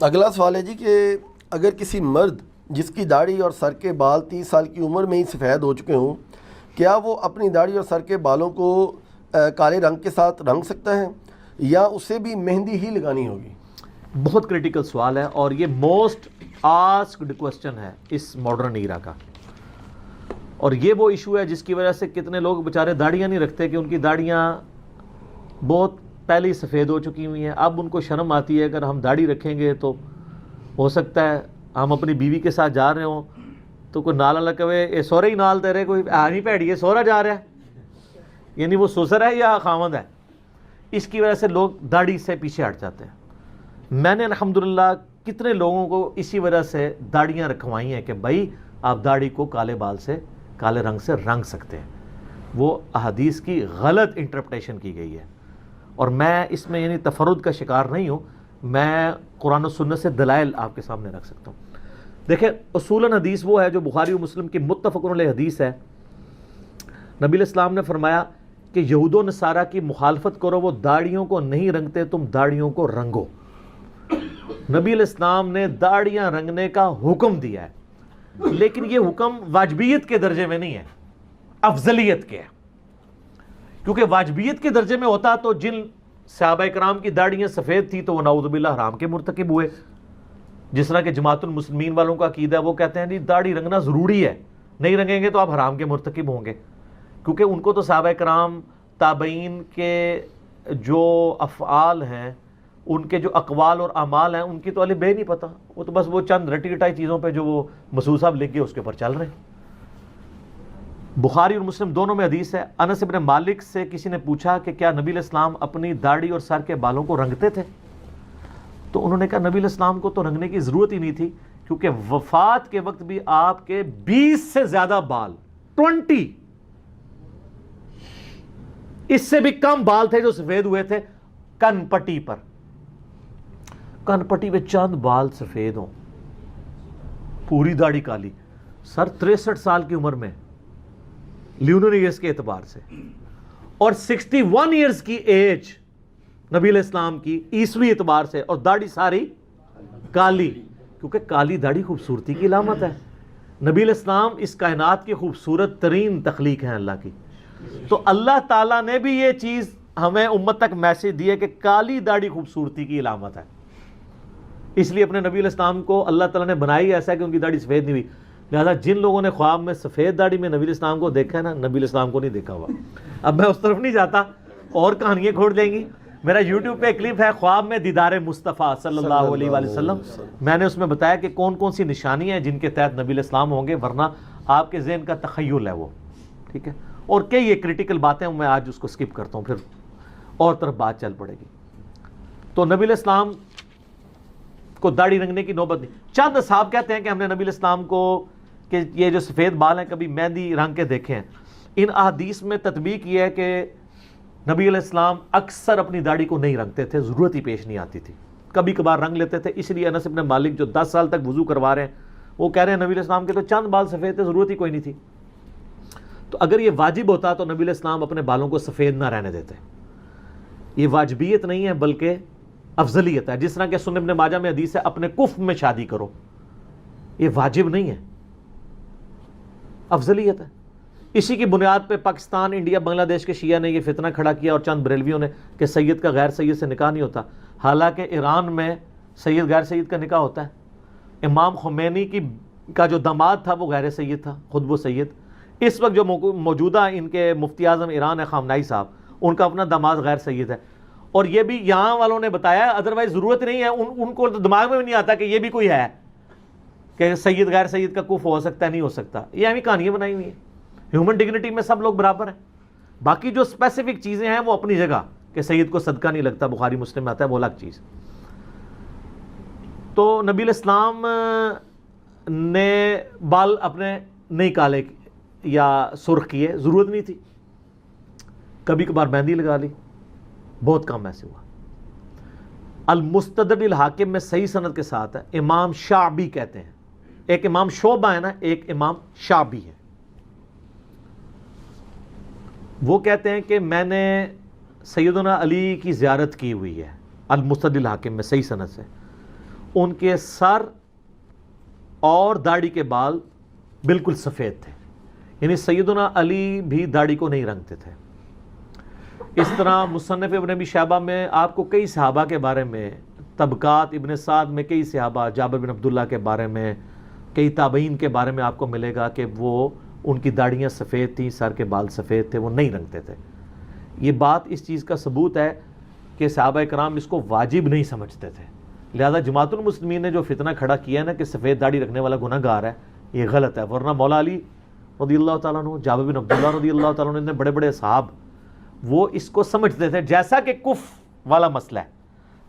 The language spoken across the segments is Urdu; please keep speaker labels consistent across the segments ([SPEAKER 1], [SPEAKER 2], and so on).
[SPEAKER 1] اگلا سوال ہے جی کہ اگر کسی مرد جس کی داڑھی اور سر کے بال 30 سال کی عمر میں ہی سفید ہو چکے ہوں، کیا وہ اپنی داڑھی اور سر کے بالوں کو کالے رنگ کے ساتھ رنگ سکتا ہے یا اسے بھی مہندی ہی لگانی ہوگی؟
[SPEAKER 2] بہت کریٹیکل سوال ہے اور یہ موسٹ آسکڈ کوسچن ہے اس ماڈرن ایرا کا، اور یہ وہ ایشو ہے جس کی وجہ سے کتنے لوگ بیچارے داڑیاں نہیں رکھتے کہ ان کی داڑیاں بہت پہلے ہی سفید ہو چکی ہوئی ہیں. اب ان کو شرم آتی ہے اگر ہم داڑھی رکھیں گے تو ہو سکتا ہے ہم اپنی بیوی کے ساتھ جا رہے ہوں تو کوئی نالا لگے اے سورے ہی نال تیرے کوئی نہیں پیڑی ہے سورا جا رہا ہے، یعنی وہ سسر ہے یا خاوند ہے. اس کی وجہ سے لوگ داڑھی سے پیچھے ہٹ جاتے ہیں. میں نے الحمدللہ کتنے لوگوں کو اسی وجہ سے داڑیاں رکھوائی ہیں کہ بھائی آپ داڑھی کو کالے بال سے کالے رنگ سے رنگ سکتے ہیں. وہ احادیث کی غلط انٹرپریٹیشن کی گئی ہے اور میں اس میں یعنی تفرد کا شکار نہیں ہوں، میں قرآن و سنت سے دلائل آپ کے سامنے رکھ سکتا ہوں. دیکھیں اصولاً حدیث وہ ہے جو بخاری و مسلم کی متفق علیہ حدیث ہے. نبی علیہ السلام نے فرمایا کہ یہود و نصارہ کی مخالفت کرو، وہ داڑھیوں کو نہیں رنگتے، تم داڑھیوں کو رنگو. نبی علیہ السلام نے داڑھیاں رنگنے کا حکم دیا ہے، لیکن یہ حکم واجبیت کے درجے میں نہیں ہے، افضلیت کے ہے. کیونکہ واجبیت کے درجے میں ہوتا تو جن صحابہ کرام کی داڑیاں سفید تھی تو وہ نعوذ باللہ حرام کے مرتکب ہوئے. جس طرح کہ جماعت المسلمین والوں کا عقیدہ ہے، وہ کہتے ہیں نہیں داڑھی رنگنا ضروری ہے، نہیں رنگیں گے تو آپ حرام کے مرتکب ہوں گے. کیونکہ ان کو تو صحابہ کرام تابعین کے جو افعال ہیں، ان کے جو اقوال اور اعمال ہیں، ان کی تو الف بے نہیں پتہ. وہ تو بس وہ چند رٹی رٹائی چیزوں پہ جو وہ مسعود صاحب لکھ گئے اس کے اوپر چل رہے ہیں. بخاری اور مسلم دونوں میں حدیث ہے. انس ابن مالک سے کسی نے پوچھا کہ کیا نبی علیہ السلام اپنی داڑھی اور سر کے بالوں کو رنگتے تھے؟ تو انہوں نے کہا نبی علیہ السلام کو تو رنگنے کی ضرورت ہی نہیں تھی، کیونکہ وفات کے وقت بھی آپ کے 20 سے زیادہ بال 20 اس سے بھی کم بال تھے جو سفید ہوئے تھے کن پٹی پر. کن پٹی پہ چند بال سفید ہوں، پوری داڑھی کالی. سر 63 سال کی عمر میں لیونر ایئرز کے اعتبار سے، اور 61 ایئرز کی ایج نبی علیہ السلام کی عیسوی اعتبار سے، اور داڑھی ساری کالی. کیونکہ کالی داڑھی خوبصورتی کی علامت ہے. نبی علیہ السلام اس کائنات کی خوبصورت ترین تخلیق ہیں اللہ کی. تو اللہ تعالیٰ نے بھی یہ چیز ہمیں امت تک میسج دی ہے کہ کالی داڑھی خوبصورتی کی علامت ہے. اس لیے اپنے نبی علیہ السلام کو اللہ تعالیٰ نے بنائی ایسا ہے کہ ان کی داڑھی سفید نہیں ہوئی. لہٰذا جن لوگوں نے خواب میں سفید داڑھی میں نبی علیہ السلام کو دیکھا ہے نا، نبی علیہ السلام کو نہیں دیکھا ہوا. اب میں اس طرف نہیں جاتا، اور کہانیاں کھوڑ دیں گی. میرا یوٹیوب پہ ایک کلپ ہے خواب میں دیدار مصطفیٰ صلی اللہ علیہ وآلہ وسلم. میں نے اس میں بتایا کہ کون کون سی نشانیاں ہیں جن کے تحت نبی علیہ السلام ہوں گے، ورنہ آپ کے ذہن کا تخیل ہے وہ. ٹھیک ہے، اور کئی یہ کریٹیکل باتیں میں آج اس کو سکپ کرتا ہوں، پھر اور طرف بات چل پڑے گی. تو نبی علیہ السلام کو داڑھی رنگنے کی نوبت نہیں. چند صاحب کہتے ہیں کہ ہم نے نبی علیہ السلام کو کہ یہ جو سفید بال ہیں کبھی مہندی رنگ کے دیکھے ہیں. ان احادیث میں تطبیق یہ ہے کہ نبی علیہ السلام اکثر اپنی داڑھی کو نہیں رنگتے تھے، ضرورت ہی پیش نہیں آتی تھی. کبھی کبھار رنگ لیتے تھے. اس لیے انس ابن مالک جو 10 سال تک وضو کروا رہے ہیں، وہ کہہ رہے ہیں نبی علیہ السلام کے تو چند بال سفید تھے، ضرورت ہی کوئی نہیں تھی. تو اگر یہ واجب ہوتا تو نبی علیہ السلام اپنے بالوں کو سفید نہ رہنے دیتے. یہ واجبیت نہیں ہے بلکہ افضلیت ہے. جس طرح کہ سنن ابن ماجہ میں حدیث ہے اپنے کف میں شادی کرو، یہ واجب نہیں ہے، افضلیت ہے. اسی کی بنیاد پہ پاکستان، انڈیا، بنگلہ دیش کے شیعہ نے یہ فتنہ کھڑا کیا اور چند بریلویوں نے کہ سید کا غیر سید سے نکاح نہیں ہوتا. حالانکہ ایران میں سید غیر سید کا نکاح ہوتا ہے. امام خمینی کا جو داماد تھا وہ غیر سید تھا، خود وہ سید. اس وقت جو موجودہ ان کے مفتی اعظم ایران ہے خامنائی صاحب، ان کا اپنا داماد غیر سید ہے. اور یہ بھی یہاں والوں نے بتایا، ادروائز ضرورت نہیں ہے. ان کو تو دماغ میں بھی نہیں آتا کہ یہ بھی کوئی ہے کہ سید غیر سید کا کف ہو سکتا ہے، نہیں ہو سکتا. یہ ہمیں کہانیاں بنائی ہوئی ہیں. ہیومن ڈگنیٹی میں سب لوگ برابر ہیں. باقی جو اسپیسیفک چیزیں ہیں وہ اپنی جگہ، کہ سید کو صدقہ نہیں لگتا، بخاری مسلم میں آتا ہے، وہ الگ چیز. تو نبی علیہ السلام نے بال اپنے نہیں کالے یا سرخ کیے، ضرورت نہیں تھی. کبھی کبھار مہندی لگا لی، بہت کم ایسے ہوا. المستدرک الحاکم میں صحیح سند کے ساتھ ہے. امام شعبی کہتے ہیں، ایک امام شعبہ ہے نا، ایک امام شعبی ہے. وہ کہتے ہیں کہ میں نے سیدنا علی کی زیارت کی ہوئی ہے، المستدرک الحاکم میں صحیح سند سے. ان کے سر اور داڑھی کے بال بالکل سفید تھے، یعنی سیدنا علی بھی داڑھی کو نہیں رنگتے تھے۔ اس طرح مصنف ابن ابی شیبہ میں آپ کو کئی صحابہ کے بارے میں، طبقات ابن سعد میں کئی صحابہ، جابر بن عبداللہ کے بارے میں، کئی تابعین کے بارے میں آپ کو ملے گا کہ وہ ان کی داڑھیاں سفید تھیں، سر کے بال سفید تھے، وہ نہیں رنگتے تھے۔ یہ بات اس چیز کا ثبوت ہے کہ صحابہ کرام اس کو واجب نہیں سمجھتے تھے، لہذا جماعت المسلمین نے جو فتنہ کھڑا کیا ہے نا کہ سفید داڑھی رکھنے والا گناہ گار ہے، یہ غلط ہے۔ ورنہ مولا علی رضی اللہ تعالیٰ عنہ، جابر بن عبداللہ رضی اللہ تعالیٰ عنہ، بڑے بڑے صحاب وہ اس کو سمجھتے تھے، جیسا کہ کف والا مسئلہ ہے۔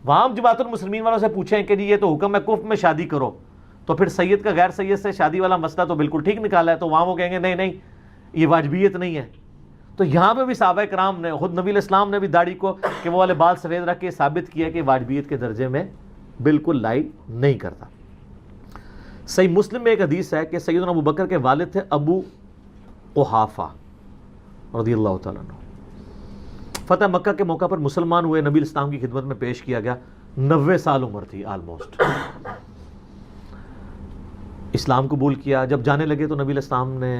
[SPEAKER 2] وہاں جماعت المسلمین والوں سے پوچھیں کہ جی یہ تو حکم ہے کف میں شادی کرو، تو پھر سید کا غیر سید سے شادی والا مسئلہ تو بالکل ٹھیک نکالا ہے، تو وہاں وہ کہیں گے نہیں نہیں یہ واجبیت نہیں ہے۔ تو یہاں پہ بھی صحابہ کرام نے، خود نبی الاسلام نے بھی داڑھی کو کہ وہ والے بال سفید رکھ کے ثابت کیا کہ واجبیت کے درجے میں بالکل لائق نہیں کرتا۔ صحیح مسلم میں ایک حدیث ہے کہ سیدنا ابو بکر کے والد تھے ابو قحافہ رضی اللہ تعالیٰ عنہ، فتح مکہ کے موقع پر مسلمان ہوئے، نبی الاسلام کی خدمت میں پیش کیا گیا، 90 سال عمر تھی آلموسٹ، اسلام قبول کیا۔ جب جانے لگے تو نبی الاسلام نے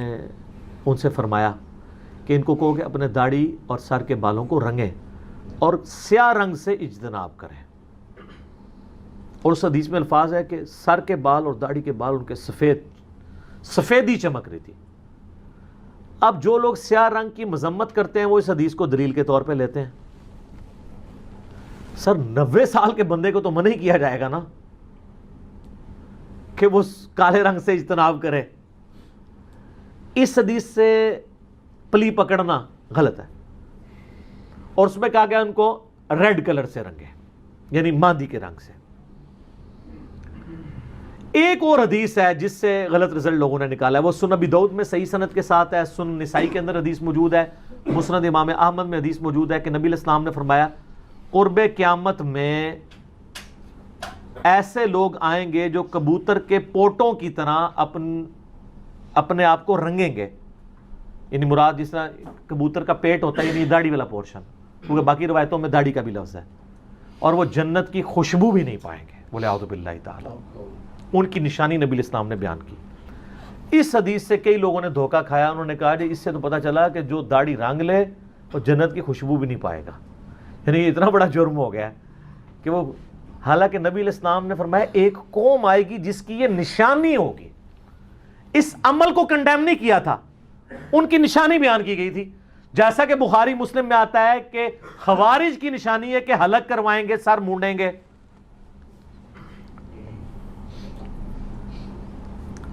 [SPEAKER 2] ان سے فرمایا کہ ان کو کہو کہ اپنے داڑھی اور سر کے بالوں کو رنگیں اور سیاہ رنگ سے اجتناب کریں، اور اس حدیث میں الفاظ ہے کہ سر کے بال اور داڑھی کے بال ان کے سفیدی چمک رہی تھی۔ اب جو لوگ سیاہ رنگ کی مذمت کرتے ہیں وہ اس حدیث کو دلیل کے طور پہ لیتے ہیں۔ سر 90 سال کے بندے کو تو منع ہی کیا جائے گا نا کہ وہ کالے رنگ سے اجتناب کرے، اس حدیث سے پلی پکڑنا غلط ہے۔ اور اس میں کہا گیا ان کو ریڈ کلر سے رنگے، یعنی ماندی کے رنگ سے۔ ایک اور حدیث ہے جس سے غلط رزلٹ لوگوں نے نکالا ہے، وہ سنن ابی داؤد میں صحیح سند کے ساتھ ہے، سنن نسائی کے اندر حدیث موجود ہے، مسند امام احمد میں حدیث موجود ہے کہ نبی الاسلام نے فرمایا قرب قیامت میں ایسے لوگ آئیں گے جو کبوتر کے پوٹوں کی طرح اپنے آپ کو رنگیں گے، یعنی مراد جس طرح کبوتر کا پیٹ ہوتا ہے یعنی داڑھی والا پورشن، کیونکہ باقی روایتوں میں داڑھی کا بھی لفظ ہے، اور وہ جنت کی خوشبو بھی نہیں پائیں گے، بولے اعوذ باللہ تعالی۔ ان کی نشانی نبی الاسلام نے بیان کی۔ اس حدیث سے کئی لوگوں نے دھوکہ کھایا، انہوں نے کہا کہ اس سے تو پتہ چلا کہ جو داڑھی رنگ لے وہ جنت کی خوشبو بھی نہیں پائے گا، یعنی یہ اتنا بڑا جرم ہو گیا کہ وہ، حالانکہ نبی الاسلام نے فرمایا ایک قوم آئے گی جس کی یہ نشانی ہوگی، اس عمل کو کنڈیم نہیں کیا تھا، ان کی نشانی بیان کی گئی تھی، جیسا کہ بخاری مسلم میں آتا ہے کہ خوارج کی نشانی ہے کہ حلق کروائیں گے، سر مونڈیں گے۔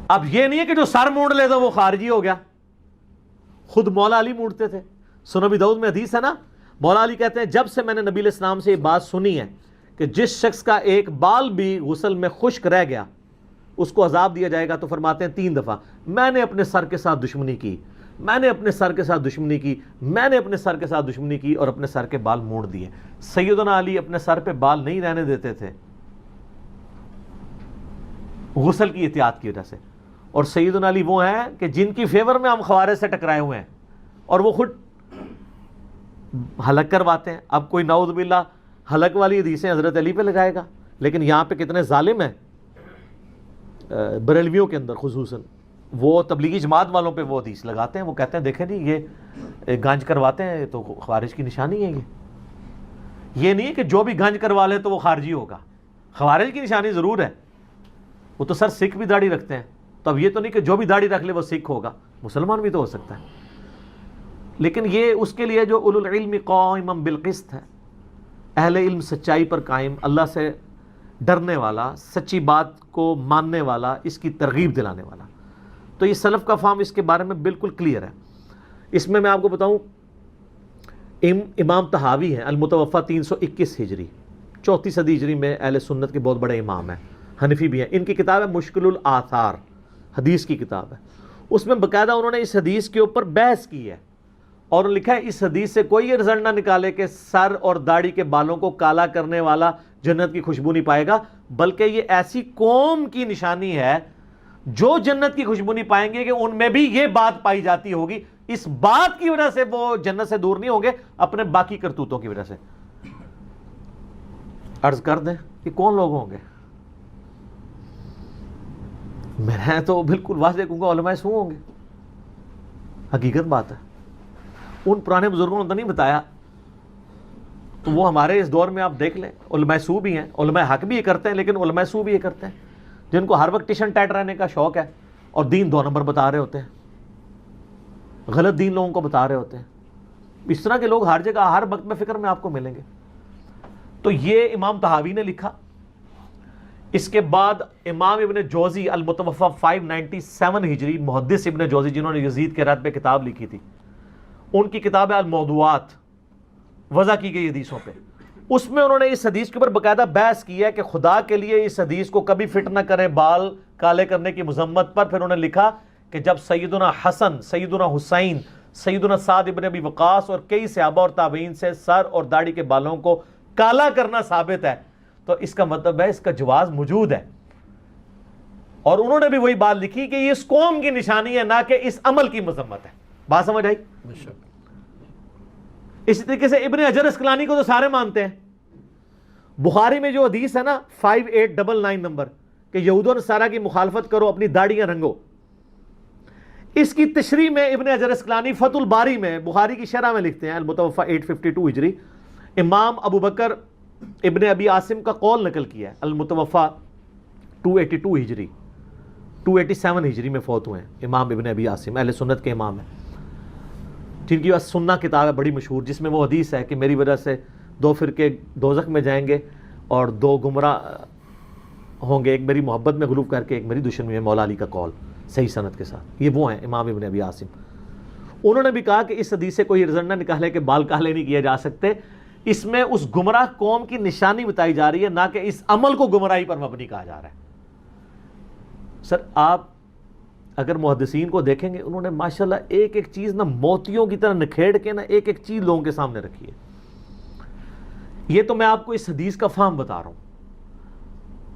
[SPEAKER 2] اب یہ نہیں ہے کہ جو سر مونڈ لے تو وہ خارجی ہو گیا، خود مولا علی مونڈتے تھے۔ سنن ابی داؤد میں حدیث ہے نا، مولا علی کہتے ہیں جب سے میں نے نبی علیہ السلام سے یہ بات سنی ہے کہ جس شخص کا ایک بال بھی غسل میں خشک رہ گیا اس کو عذاب دیا جائے گا، تو فرماتے ہیں 3 دفعہ میں نے اپنے سر کے ساتھ دشمنی کی، میں نے اپنے سر کے ساتھ دشمنی کی، میں نے اپنے سر کے ساتھ دشمنی کی، اور اپنے سر کے بال مونڈ دیے۔ سیدنا علی اپنے سر پہ بال نہیں رہنے دیتے تھے غسل کی احتیاط کی وجہ سے، اور سیدنا علی وہ ہیں کہ جن کی فیور میں ہم خوارج سے ٹکرائے ہوئے ہیں، اور وہ خود حلق کرواتے ہیں۔ اب کوئی نعوذ باللہ حلق والی حدیثیں حضرت علی پہ لگائے گا، لیکن یہاں پہ کتنے ظالم ہیں بریلویوں کے اندر خصوصاً، وہ تبلیغی جماعت والوں پہ وہ حدیث لگاتے ہیں، وہ کہتے ہیں دیکھیں جی یہ گنج کرواتے ہیں، یہ تو خوارج کی نشانی ہے۔ یہ نہیں ہے کہ جو بھی گنج کروا لے تو وہ خارجی ہوگا، خوارج کی نشانی ضرور ہے۔ وہ تو سر سکھ بھی داڑھی رکھتے ہیں، تو اب یہ تو نہیں کہ جو بھی داڑھی رکھ لے وہ سکھ ہوگا، مسلمان بھی تو ہو سکتا ہے، لیکن یہ اس کے لیے جو اولو العلم قائما بالقسط ہے، اہل علم سچائی پر قائم، اللہ سے ڈرنے والا، سچی بات کو ماننے والا، اس کی ترغیب دلانے والا، تو یہ سلف کا فہم اس کے بارے میں بالکل کلیئر ہے۔ اس میں آپ کو بتاؤں، امام طحاوی ہیں المتوفی 321 ہجری، 34 صدی ہجری میں اہل سنت کے بہت بڑے امام ہیں، حنفی بھی ہیں۔ ان کی کتاب ہے مشکل الآثار، حدیث کی کتاب ہے، اس میں باقاعدہ انہوں نے اس حدیث کے اوپر بحث کی ہے، اور لکھا ہے اس حدیث سے کوئی یہ رزلٹ نہ نکالے کہ سر اور داڑھی کے بالوں کو کالا کرنے والا جنت کی خوشبو نہیں پائے گا، بلکہ یہ ایسی قوم کی نشانی ہے جو جنت کی خوشبو نہیں پائیں گے کہ ان میں بھی یہ بات پائی جاتی ہوگی، اس بات کی وجہ سے وہ جنت سے دور نہیں ہوں گے، اپنے باقی کرتوتوں کی وجہ سے۔ عرض کر دیں کہ کون لوگ ہوں گے؟ میں تو بالکل واضح کہوں گا علماء سو ہوں گے، حقیقت بات ہے. ان پرانے بزرگوں نے تو نہیں بتایا، تو وہ ہمارے اس دور میں آپ دیکھ لیں علماء سو بھی ہیں، علماء حق بھی یہ کرتے ہیں، لیکن علماء سو بھی یہ کرتے ہیں جن کو ہر وقت ٹیشن ٹائٹ رہنے کا شوق ہے اور دین 2 نمبر بتا رہے ہوتے ہیں، غلط دین لوگوں کو بتا رہے ہوتے ہیں. اس طرح کے لوگ ہر جگہ ہر وقت میں فکر میں آپ کو ملیں گے. تو یہ امام طحاوی نے لکھا. اس کے بعد امام ابن جوزی المتوفی 597 ہجری، محدث ابن جوزی جنہوں نے یزید کے رد پہ کتاب لکھی تھی، ان کی کتاب ہے الموضوعات، وضع کی گئی حدیثوں پہ. اس میں انہوں نے اس حدیث کے اوپر باقاعدہ بحث کی ہے کہ خدا کے لیے اس حدیث کو کبھی فٹ نہ کریں بال کالے کرنے کی مذمت پر. پھر انہوں نے لکھا کہ جب سیدنا حسن، سیدنا حسین، سیدنا سعد ابن ابی وقاص اور کئی صحابہ اور تابعین سے سر اور داڑھی کے بالوں کو کالا کرنا ثابت ہے، تو اس کا مطلب ہے اس کا جواز موجود ہے. اور انہوں نے بھی وہی بات لکھی کہ یہ اس قوم کی نشانی ہے، نہ کہ اس عمل کی مذمت ہے. بات سمجھ آئی؟ اسی طریقے سے ابن حجر اسقلانی کو تو سارے مانتے ہیں. بخاری میں جو حدیث ہے نا 5899 نمبر کہ یہود و نصارہ کی مخالفت کرو، اپنی داڑیاں رنگو، اس کی تشریح میں ابن حجر اسقلانی فتح الباری میں بخاری کی شرح میں لکھتے ہیں، المتوفی 852 ہجری، امام ابو بکر ابن ابی عاصم کا قول نقل کیا ہے، المتوفی 282 ہجری، 287 ہجری میں فوت ہوئے ہیں امام ابن ابی عاصم، اہل سنت کے امام ہیں، جن کی سنہ کتاب ہے بڑی مشہور، جس میں وہ حدیث ہے کہ میری وجہ سے 2 فرقے دوزخ میں جائیں گے اور 2 گمراہ ہوں گے، ایک میری محبت میں غلوب کر کے، ایک میری دشمنی میں. مولا علی کا قول صحیح سند کے ساتھ. یہ وہ ہیں امام ابن ابی عاصم. انہوں نے بھی کہا کہ اس حدیث سے کوئی رزلٹ نہ نکالے کہ بال کالے نہیں کیے جا سکتے، اس میں اس گمراہ قوم کی نشانی بتائی جا رہی ہے، نہ کہ اس عمل کو گمراہی پر مبنی کہا جا رہا ہے. سر آپ اگر محدثین کو دیکھیں گے، انہوں نے ماشاءاللہ ایک ایک چیز نا موتیوں کی طرح نکھیڑ کے نا ایک ایک چیز لوگوں کے سامنے رکھی ہے. یہ تو میں آپ کو اس حدیث کا فہم بتا رہا ہوں.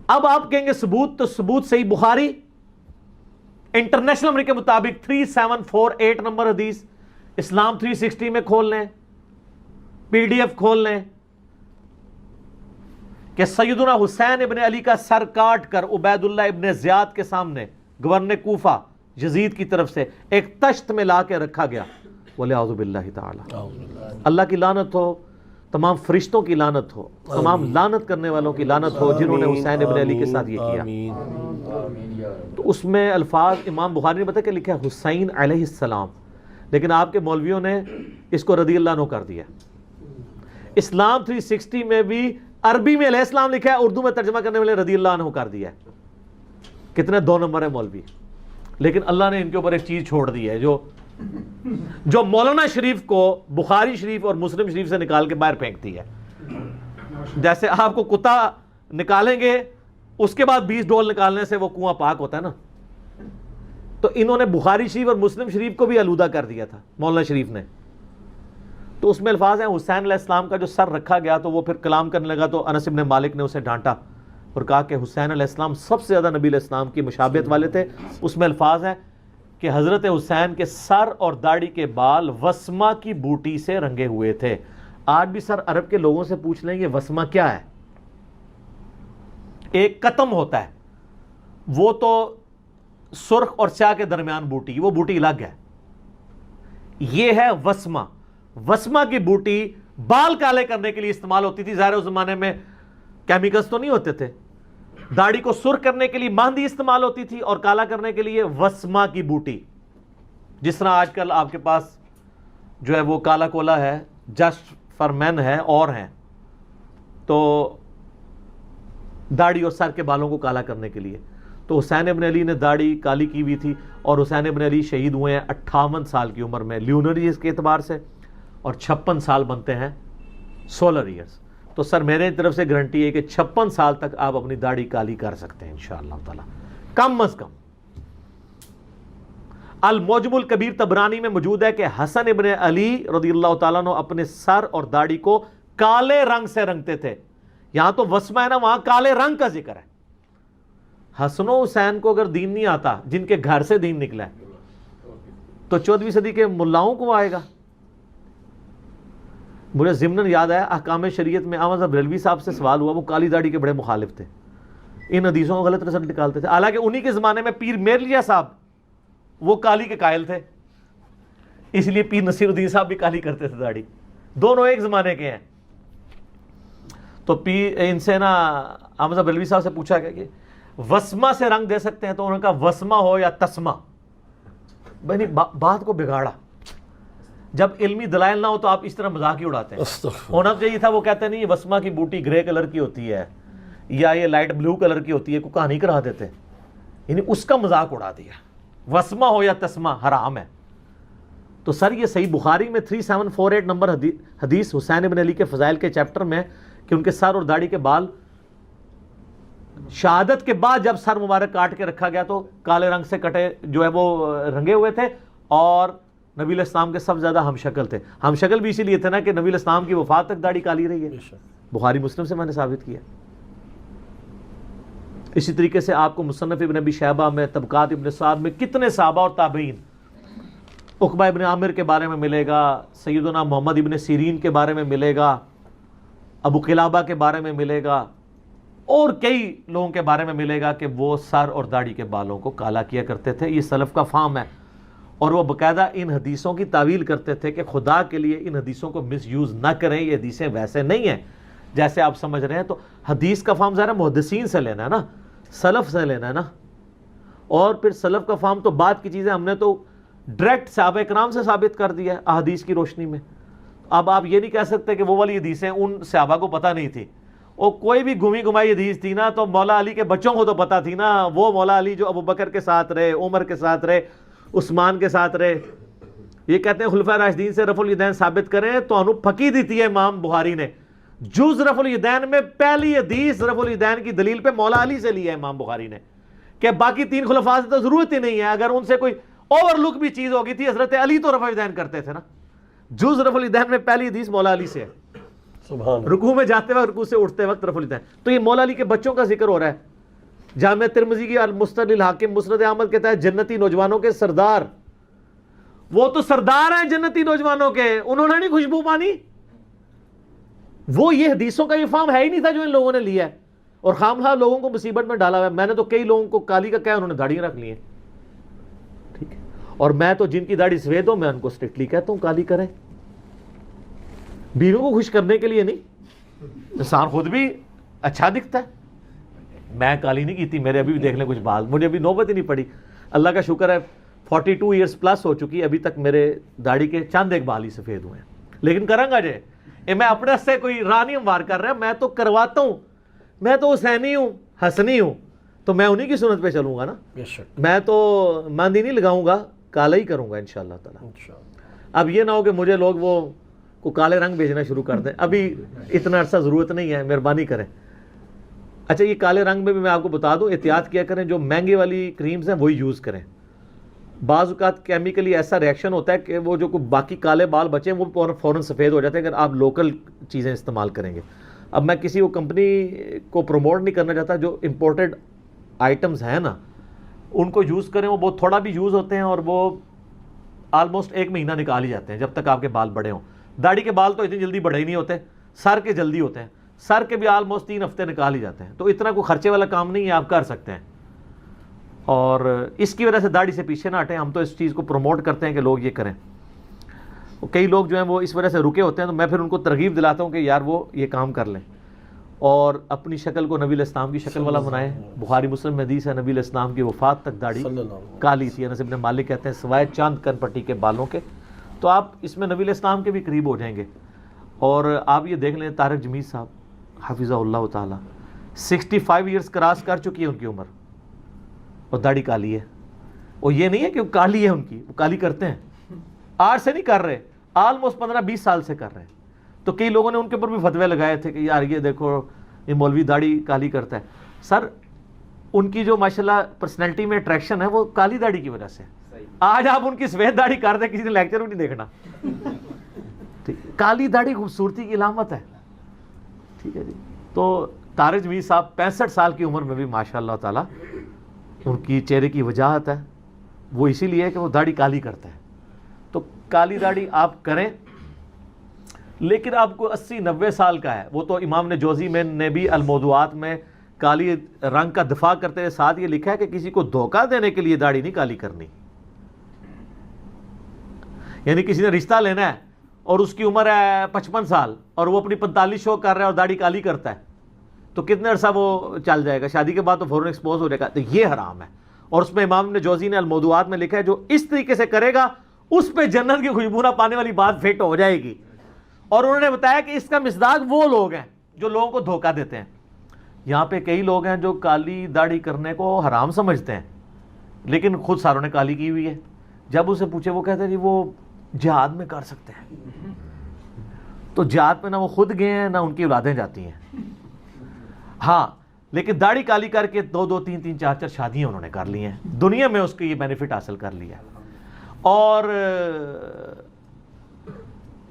[SPEAKER 2] اب آپ کہیں گے ثبوت، تو ثبوت صحیح بخاری انٹرنیشنل نمبر کے مطابق 3748 نمبر حدیث، اسلام 360 میں کھول لیں، PDF کھول لیں کہ سیدنا حسین ابن علی کا سر کاٹ کر عبید اللہ ابن زیاد کے سامنے گورنر کوفہ یزید کی طرف سے ایک تشت میں لا کے رکھا گیا. وَلِعَوْذُ بِاللَّهِ تعالی. اللہ کی لعنت ہو، تمام فرشتوں کی لعنت ہو، تمام لعنت کرنے والوں کی لعنت ہو جنہوں نے حسین ابن علی کے ساتھ یہ کیا. تو اس میں الفاظ امام بخاری نے بتا کہ لکھا ہے حسین علیہ السلام، لیکن آپ کے مولویوں نے اس کو رضی اللہ عنہ کر دیا. اسلام 360 میں بھی عربی میں علیہ السلام لکھا ہے، اردو میں ترجمہ کرنے والے رضی اللہ عنہ کر دیا ہے. کتنے 2 نمبر ہے مولوی. لیکن اللہ نے ان کے اوپر ایک چیز چھوڑ دی ہے جو مولانا شریف کو بخاری شریف اور مسلم شریف سے نکال کے باہر پھینکتی ہے. جیسے آپ کو کتا نکالیں گے اس کے بعد 20 ڈول نکالنے سے وہ کنواں پاک ہوتا ہے نا، تو انہوں نے بخاری شریف اور مسلم شریف کو بھی آلودہ کر دیا تھا مولانا شریف نے. تو اس میں الفاظ ہیں حسین علیہ السلام کا جو سر رکھا گیا تو وہ پھر کلام کرنے لگا، تو انس بن مالک نے اسے ڈانٹا اور کہا کہ حسین علیہ السلام سب سے زیادہ نبی علیہ السلام کی مشابہت والے تھے. اس میں الفاظ ہیں کہ حضرت حسین کے سر اور داڑھی کے بال وسما کی بوٹی سے رنگے ہوئے تھے. آج بھی سر عرب کے لوگوں سے پوچھ لیں یہ وسما کیا ہے. ایک قطم ہوتا ہے، وہ تو سرخ اور سیاہ کے درمیان بوٹی، وہ بوٹی الگ ہے. یہ ہے وسما. وسما کی بوٹی بال کالے کرنے کے لیے استعمال ہوتی تھی. ظاہر اس زمانے میں کیمیکلز تو نہیں ہوتے تھے. داڑھی کو سرخ کرنے کے لیے مہندی استعمال ہوتی تھی اور کالا کرنے کے لیے وسما کی بوٹی. جس طرح آج کل آپ کے پاس جو ہے وہ کالا کولا ہے، جسٹ فار مین ہے اور ہیں، تو داڑھی اور سر کے بالوں کو کالا کرنے کے لیے. تو حسین ابن علی نے داڑھی کالی کی ہوئی تھی اور حسین ابن علی شہید ہوئے ہیں 58 سال کی عمر میں لیونر کے اعتبار سے، اور 56 سال بنتے ہیں سولر ایئرز. تو سر میرے طرف سے گارنٹی ہے کہ 56 سال تک آپ اپنی داڑھی کالی کر سکتے ہیں انشاءاللہ تعالی، کم از کم. المعجم الکبیر طبرانی میں موجود ہے کہ حسن ابن علی رضی اللہ تعالیٰ عنہ اپنے سر اور داڑھی کو کالے رنگ سے رنگتے تھے. یہاں تو وسمہ ہے نا، وہاں کالے رنگ کا ذکر ہے. حسن و حسین کو اگر دین نہیں آتا، جن کے گھر سے دین نکلا ہے، تو 14ویں صدی کے ملاؤں کو آئے گا. مجھے ضمناً یاد آیا احکام شریعت میں احمد بریلوی صاحب سے سوال ہوا، وہ کالی داڑھی کے بڑے مخالف تھے. ان حدیثوں کو غلط رزلٹ نکالتے تھے. حالانکہ انہی کے زمانے میں پیر میر لیا صاحب وہ کالی کے قائل تھے, اس لیے پیر نصیر الدین صاحب بھی کالی کرتے تھے داڑھی, دونوں ایک زمانے کے ہیں. تو ان سے نا احمد بریلوی صاحب سے پوچھا گیا کہ وسما سے رنگ دے سکتے ہیں, تو انہوں نے کہا وسما ہو یا تسما. بھائی بات کو بگاڑا, جب علمی دلائل نہ ہو تو آپ اس طرح مذاق ہی اڑاتے ہیں. ہونا تو چاہیے تھا وہ کہتے نہیں یہ وسما کی بوٹی گرے کلر کی ہوتی ہے یا یہ لائٹ بلو کلر کی ہوتی ہے, کوئی کہانی کرا دیتے, یعنی اس کا مذاق اڑا دیا. وسما ہو یا تسما حرام ہے. تو سر یہ صحیح بخاری میں 3748 نمبر حدیث حسین ابن علی کے فضائل کے چیپٹر میں کہ ان کے سر اور داڑھی کے بال شہادت کے بعد جب سر مبارک کاٹ کے رکھا گیا تو کالے رنگ سے کٹے جو ہے وہ رنگے ہوئے تھے, اور نبی علیہ السلام کے سب سے زیادہ ہم شکل تھے. ہم شکل بھی اسی لیے تھے نا کہ نبی علیہ السلام کی وفات تک داڑھی کالی رہی ہے. بخاری مسلم سے میں نے ثابت کیا. اسی طریقے سے آپ کو مصنف ابن ابی شیبہ میں, طبقات ابن سعد میں کتنے صحابہ اور تابعین, عقبہ ابن عامر کے بارے میں ملے گا, سیدنا محمد ابن سیرین کے بارے میں ملے گا, ابو قلابہ کے بارے میں ملے گا, اور کئی لوگوں کے بارے میں ملے گا کہ وہ سر اور داڑھی کے بالوں کو کالا کیا کرتے تھے. یہ سلف کا فہم ہے, اور وہ باقاعدہ ان حدیثوں کی تعویل کرتے تھے کہ خدا کے لیے ان حدیثوں کو مس یوز نہ کریں, یہ حدیثیں ویسے نہیں ہیں جیسے آپ سمجھ رہے ہیں. تو حدیث کا فہم ذرا محدثین سے لینا ہے نا, سلف سے لینا ہے نا, اور پھر سلف کا فہم تو بعد کی چیزیں ہم نے تو ڈائریکٹ صحابہ کرام سے ثابت کر دیا ہے احادیث کی روشنی میں. اب آپ یہ نہیں کہہ سکتے کہ وہ والی حدیثیں ان صحابہ کو پتہ نہیں تھی, اور کوئی بھی گھمی گھمائی حدیث تھی نا تو مولا علی کے بچوں کو تو پتہ تھی نا. وہ مولا علی جو ابو بکر کے ساتھ رہے, عمر کے ساتھ رہے, عثمان کے ساتھ رہے. یہ کہتے ہیں خلفائے راشدین سے رفع الیدین ثابت کریں تو انو پھکی دیتی ہے امام بخاری نے. جز رفع الیدین میں پہلی حدیث رفع الیدین کی دلیل پہ مولا علی سے لی ہے امام بخاری نے, کہ باقی تین خلفاء سے تو ضرورت ہی نہیں ہے. اگر ان سے کوئی اوور لک بھی چیز ہوگی تھی, حضرت علی تو رفع الیدین کرتے تھے نا. جز رفع الیدین میں پہلی حدیث مولا علی سے ہے, رکوع میں جاتے وقت, رکوع سے اٹھتے وقت رفع الیدین. تو یہ مولا علی کے بچوں کا ذکر ہو رہا ہے. جامع ترمذی کی المسند الحاکم مسند احمد کہتا ہے جنتی نوجوانوں کے سردار, وہ تو سردار ہیں جنتی نوجوانوں کے, انہوں نے نہیں خوشبو پانی. وہ یہ حدیثوں کا یہ فہم ہے ہی نہیں تھا جو ان لوگوں نے لیا ہے, اور خامخواہ لوگوں کو مصیبت میں ڈالا ہوا ہے. میں نے تو کئی لوگوں کو کالی کا کہا, انہوں نے داڑھی رکھ لی ہے, ٹھیک ہے, اور میں تو جن کی داڑھی سفید ہو میں ان کو اسٹرکٹلی کہتا ہوں کالی کریں, بیویوں کو خوش کرنے کے لیے نہیں. انسان خود بھی اچھا دکھتا ہے. میں کالی نہیں کی تھی, میرے ابھی بھی دیکھ لیں کچھ بال, مجھے ابھی نوبت ہی نہیں پڑی. اللہ کا شکر ہے 42 ایئرس پلس ہو چکی, ابھی تک میرے داڑھی کے چند ایک بال ہی سفید ہوئے ہیں. لیکن کروں گا جے, میں اپنے سے کوئی راہ نہیں ہموار کر رہا, میں تو کرواتا ہوں. میں تو حسینی ہوں, حسنی ہوں, تو میں انہی کی سنت پہ چلوں گا نا. میں تو مہندی نہیں لگاؤں گا, کالا ہی کروں گا انشاءاللہ تعالی. اب یہ نہ ہو کہ مجھے لوگ وہ کو کالے رنگ بھیجنا شروع کر دیں, ابھی اتنا عرصہ ضرورت نہیں ہے, مہربانی کریں. اچھا یہ کالے رنگ میں بھی میں آپ کو بتا دوں, احتیاط کیا کریں, جو مہنگے والی کریمز ہیں وہی یوز کریں. بعض اوقات کیمیکلی ایسا ریئیکشن ہوتا ہے کہ وہ جو باقی کالے بال بچے ہیں وہ فوراً سفید ہو جاتے ہیں اگر آپ لوکل چیزیں استعمال کریں گے. اب میں کسی کو کمپنی کو پروموٹ نہیں کرنا چاہتا, جو امپورٹڈ آئٹمز ہیں نا ان کو یوز کریں, وہ بہت تھوڑا بھی یوز ہوتے ہیں اور وہ آلموسٹ 1 مہینہ نکال ہی جاتے ہیں جب تک آپ کے بال بڑے ہوں. داڑھی کے بال تو اتنی جلدی بڑے ہی نہیں ہوتے, سر کے جلدی ہوتے ہیں, سر کے بھی آلموسٹ 3 ہفتے نکال ہی جاتے ہیں. تو اتنا کوئی خرچے والا کام نہیں ہے, آپ کر سکتے ہیں. اور اس کی وجہ سے داڑھی سے پیچھے نہ ہٹیں, ہم تو اس چیز کو پروموٹ کرتے ہیں کہ لوگ یہ کریں. کئی لوگ جو ہیں وہ اس وجہ سے رکے ہوتے ہیں, تو میں پھر ان کو ترغیب دلاتا ہوں کہ یار وہ یہ کام کر لیں اور اپنی شکل کو نبی علیہ السلام کی شکل والا بنائیں. بخاری مسلم میں حدیث ہے نبی علیہ السلام کی وفات تک داڑھی کالی تھی. انس بن مالک کہتے ہیں سوائے چاند کن پٹی کے بالوں کے, تو آپ اس میں نبی علیہ السلام کے بھی قریب ہو جائیں گے. اور آپ یہ دیکھ لیں طارق جمیل صاحب حفظہ اللہ تعالی 65 ایئرس کراس کر چکی ہے ان کی عمر, اور داڑھی کالی ہے. اور یہ نہیں ہے کہ وہ کالی ہے ان کی, وہ کالی کرتے ہیں, آج سے نہیں کر رہے, آلموسٹ 15-20 سال سے کر رہے ہیں. تو کئی لوگوں نے ان کے اوپر بھی فتوے لگائے تھے کہ یار یہ دیکھو یہ مولوی داڑھی کالی کرتا ہے. سر ان کی جو ماشاءاللہ پرسنالٹی میں اٹریکشن ہے وہ کالی داڑھی کی وجہ سے. آج آپ ان کی سفید داڑھی کر دیں, کسی نے لیکچر بھی نہیں دیکھنا. کالی داڑھی خوبصورتی کی علامت ہے, ٹھیک ہے جی. تو طارق جمیل صاحب 65 سال کی عمر میں بھی ماشاءاللہ تعالی ان کی چہرے کی وجاہت ہے, وہ اسی لیے کہ وہ داڑھی کالی کرتا ہے. تو کالی داڑھی آپ کریں, لیکن آپ کو 80-90 سال کا ہے, وہ تو امام نے جوزی میں نے بھی الموضوعات میں کالی رنگ کا دفاع کرتے ہوئے ساتھ یہ لکھا ہے کہ کسی کو دھوکہ دینے کے لیے داڑھی نہیں کالی کرنی. یعنی کسی نے رشتہ لینا ہے اور اس کی عمر ہے 55 سال اور وہ اپنی 45 شو کر رہا ہے اور داڑھی کالی کرتا ہے تو کتنے عرصہ وہ چل جائے گا؟ شادی کے بعد تو فوراً ایکسپوز ہو جائے گا. تو یہ حرام ہے. اور اس میں امام ابن جوزی نے الموضوعات میں لکھا ہے جو اس طریقے سے کرے گا اس پہ جنت کی خوشبو نہ پانے والی بات فٹ ہو جائے گی. اور انہوں نے بتایا کہ اس کا مصداق وہ لوگ ہیں جو لوگوں کو دھوکہ دیتے ہیں. یہاں پہ کئی لوگ ہیں جو کالی داڑھی کرنے کو حرام سمجھتے ہیں لیکن خود ساروں نے کالی کی ہوئی ہے. جب اسے پوچھے وہ کہتے ہیں جی وہ جہاد میں کر سکتے ہیں. تو جہاد میں نہ وہ خود گئے ہیں نہ ان کی اولادیں جاتی ہیں. ہاں لیکن داڑھی کالی کر کے 2 3 4 شادیاں انہوں نے کر لی ہیں, دنیا میں اس کی یہ بینیفٹ حاصل کر لیا. اور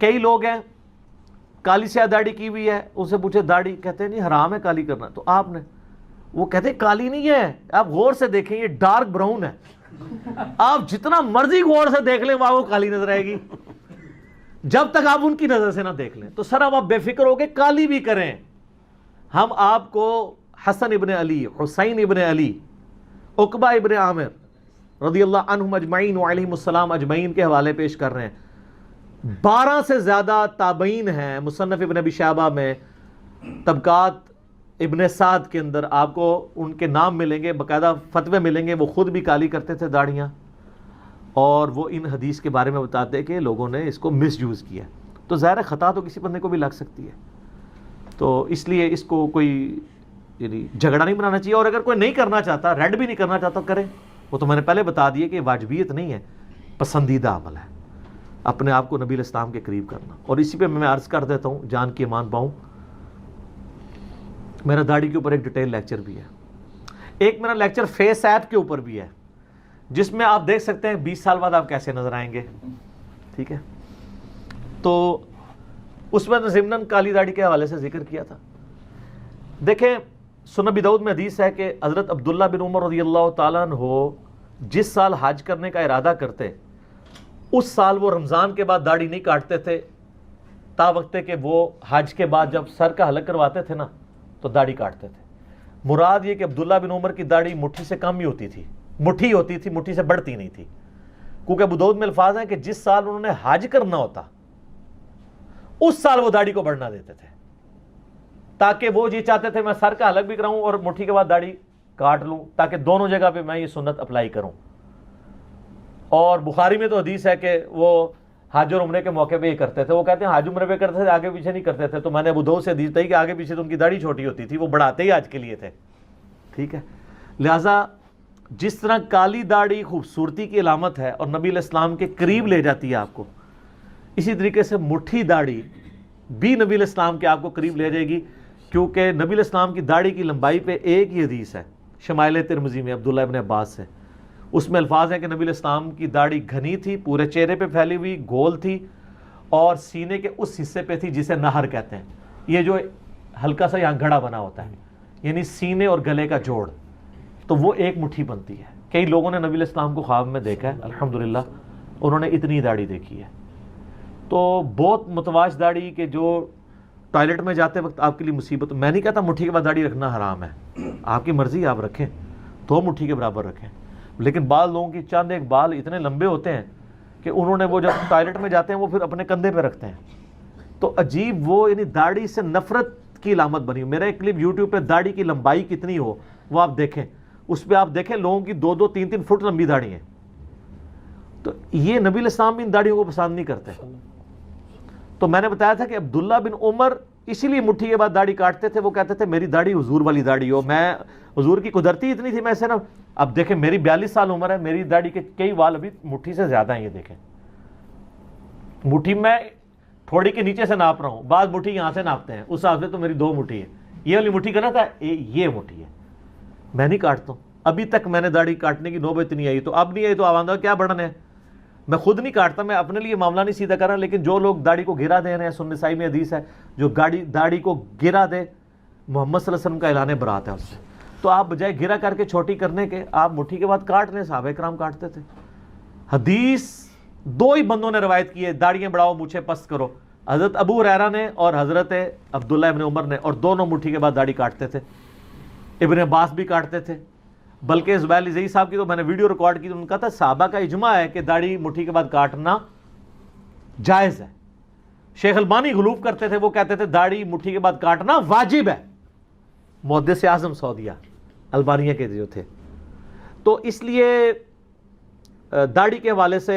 [SPEAKER 2] کئی لوگ ہیں کالی سیاہ داڑھی کی ہوئی ہے, ان سے پوچھے داڑھی, کہتے ہیں نہیں حرام ہے کالی کرنا. تو آپ نے, وہ کہتے ہیں کالی نہیں ہے, آپ غور سے دیکھیں یہ ڈارک براؤن ہے, آپ جتنا مرضی غور سے دیکھ لیں وہاں وہ کالی نظر آئے گی جب تک آپ ان کی نظر سے نہ دیکھ لیں. تو سر اب آپ بے فکر ہو کے کالی بھی کریں. ہم آپ کو حسن ابن علی, حسین ابن علی, عقبہ ابن عامر رضی اللہ عنہم اجمعین وعلیہم السلام اجمعین کے حوالے پیش کر رہے ہیں. 12 سے زیادہ تابعین ہیں مصنف ابن ابی شیبہ میں, طبقات ابن سعد کے اندر آپ کو ان کے نام ملیں گے, باقاعدہ فتوے ملیں گے. وہ خود بھی کالی کرتے تھے داڑیاں اور وہ ان حدیث کے بارے میں بتاتے ہیں کہ لوگوں نے اس کو مس یوز کیا. تو ظاہر خطا تو کسی بندے کو بھی لگ سکتی ہے, تو اس لیے اس کو کوئی یعنی جھگڑا نہیں بنانا چاہیے. اور اگر کوئی نہیں کرنا چاہتا, ریڈ بھی نہیں کرنا چاہتا, کرے. وہ تو میں نے پہلے بتا دیا کہ واجبیت نہیں ہے, پسندیدہ عمل ہے اپنے آپ کو نبی الاسلام کے قریب کرنا. اور اسی پہ میں عرض کر دیتا ہوں جان کی امان پاؤں, میرا داڑھی کے اوپر ایک ڈیٹیل لیکچر بھی ہے, ایک میرا لیکچر فیس ایپ کے اوپر بھی ہے جس میں آپ دیکھ سکتے ہیں 20 سال بعد آپ کیسے نظر آئیں گے. ٹھیک ہے, تو اس میں ضمناً کالی داڑھی کے حوالے سے ذکر کیا تھا. دیکھیں سنن ابی داؤد میں حدیث ہے کہ حضرت عبداللہ بن عمر رضی اللہ تعالیٰ عنہ جس سال حج کرنے کا ارادہ کرتے اس سال وہ رمضان کے بعد داڑھی نہیں کاٹتے تھے, تا وقت کہ وہ حج کے بعد جب سر کا حلق کرواتے تھے نا تو داڑھی کاٹتے تھے. مراد یہ کہ عبداللہ بن عمر کی داڑھی مٹھی سے کم ہی ہوتی تھی, مٹھی ہوتی تھی, مٹھی سے بڑھتی نہیں تھی. کیونکہ ابو داؤد میں الفاظ ہیں کہ جس سال انہوں نے حج کرنا ہوتا اس سال وہ داڑھی کو بڑھنا دیتے تھے, تاکہ وہ یہ چاہتے تھے میں سر کا حلق بھی کراؤں اور مٹھی کے بعد داڑھی کاٹ لوں, تاکہ دونوں جگہ پہ میں یہ سنت اپلائی کروں. اور بخاری میں تو حدیث ہے کہ وہ حج اور عمرے کے موقع پہ یہ کرتے تھے. وہ کہتے ہیں حج عمرے پہ کرتے تھے, آگے پیچھے نہیں کرتے تھے. تو میں نے ابو داؤد سے حدیث دی کہ آگے پیچھے تو ان کی داڑھی چھوٹی ہوتی تھی, وہ بڑھاتے ہی حج کے لیے تھے. ٹھیک ہے, لہٰذا جس طرح کالی داڑھی خوبصورتی کی علامت ہے اور نبی علیہ السلام کے قریب لے جاتی ہے آپ کو, اسی طریقے سے مٹھی داڑھی بھی نبی علیہ السلام کے آپ کو قریب لے جائے گی. کیونکہ نبی علیہ السلام کی داڑھی کی لمبائی پہ ایک ہی حدیث ہے شمائل ترمذی میں عبداللہ ابن عباس سے, اس میں الفاظ ہیں کہ نبی علیہ السلام کی داڑھی گھنی تھی, پورے چہرے پہ پھیلی ہوئی, گول تھی اور سینے کے اس حصے پہ تھی جسے نہر کہتے ہیں, یہ جو ہلکا سا یہاں گھڑا بنا ہوتا ہے, یعنی سینے اور گلے کا جوڑ, تو وہ ایک مٹھی بنتی ہے. کئی لوگوں نے نبی علیہ السلام کو خواب میں دیکھا ہے, الحمدللہ انہوں نے اتنی داڑھی دیکھی ہے. تو بہت متواش داڑھی کہ جو ٹوائلٹ میں جاتے وقت آپ کے لیے مصیبت. میں نہیں کہتا مٹھی کے بعد داڑھی رکھنا حرام ہے, آپ کی مرضی, آپ رکھیں, 2 مٹھی کے برابر رکھیں. لیکن بعض لوگوں کی چند ایک بال اتنے لمبے ہوتے ہیں کہ انہوں نے وہ جب ٹوائلٹ میں جاتے ہیں وہ پھر اپنے کندھے پہ رکھتے ہیں. تو عجیب, وہ یعنی داڑھی سے نفرت کی علامت بنی. میرا ایک کلپ یوٹیوب پہ داڑھی کی لمبائی کتنی ہو وہ آپ دیکھیں, اس پہ آپ دیکھیں لوگوں کی 2 3 فٹ لمبی داڑھی ہیں. تو یہ نبی علیہ السلام بھی ان داڑھیوں کو پسند نہیں کرتے. تو میں نے بتایا تھا کہ عبداللہ بن عمر اسی لیے مٹھی کے بعد داڑھی کاٹتے تھے. وہ کہتے تھے میری داڑھی حضور والی داڑھی ہو, میں حضور کی قدرتی اتنی تھی میں ایسے نا. اب دیکھیں میری 42 سال عمر ہے, میری داڑھی کے کئی وال ابھی مٹھی سے زیادہ ہیں. یہ دیکھیں مٹھی میں تھوڑی کے نیچے سے ناپ رہا ہوں, بعض مٹھی یہاں سے ناپتے ہیں, اس حساب سے تو میری 2 مٹھی ہے. یہ والی مٹھی کرنا تھا, یہ مٹھی ہے. میں نہیں کاٹتا ہوں, ابھی تک میں نے داڑھی کاٹنے کی نوبت نہیں آئی. تو اب نہیں آئی تو آواندہ کیا بڑھن ہے. میں خود نہیں کاٹتا, میں اپنے لیے معاملہ نہیں سیدھا کر رہا. لیکن جو لوگ داڑھی کو گرا دے رہے ہیں, سنن نسائی میں حدیث ہے جو داڑھی کو گرا دے محمد صلی اللہ علیہ وسلم کا اعلان برات ہے اس سے. تو آپ بجائے گرا کر کے چھوٹی کرنے کے آپ مٹھی کے بعد کاٹ لیں. صحابہ کرام کاٹتے تھے. حدیث 2 ہی بندوں نے روایت کی ہے, داڑیاں بڑھاؤ مونچھیں پست کرو, حضرت ابو ہریرہ نے اور حضرت عبداللہ ابن عمر نے, اور دونوں مٹھی کے بعد داڑھی کاٹتے تھے. ابن عباس بھی کاٹتے تھے، بلکہ زبیر علی زئی صاحب کی تو میں نے ویڈیو ریکارڈ کی تو ان کا تھا صحابہ کا اجماع ہے کہ داڑھی مٹھی کے بعد کاٹنا جائز ہے۔ شیخ البانی غلوف کرتے تھے، وہ کہتے تھے داڑھی مٹھی کے بعد کاٹنا واجب ہے، محدث اعظم سعودیہ البانیہ کے جو تھے۔ تو اس لیے داڑھی کے حوالے سے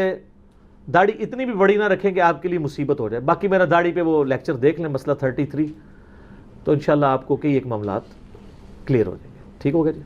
[SPEAKER 2] داڑھی اتنی بھی بڑی نہ رکھیں کہ آپ کے لیے مصیبت ہو جائے۔ باقی میرا داڑھی پہ وہ لیکچر دیکھ لیں، مسئلہ 33، تو انشاءاللہ آپ کو کئی ایک معاملات کلیئر ہو جائیں گے۔ ٹھیک ہو گیا جی؟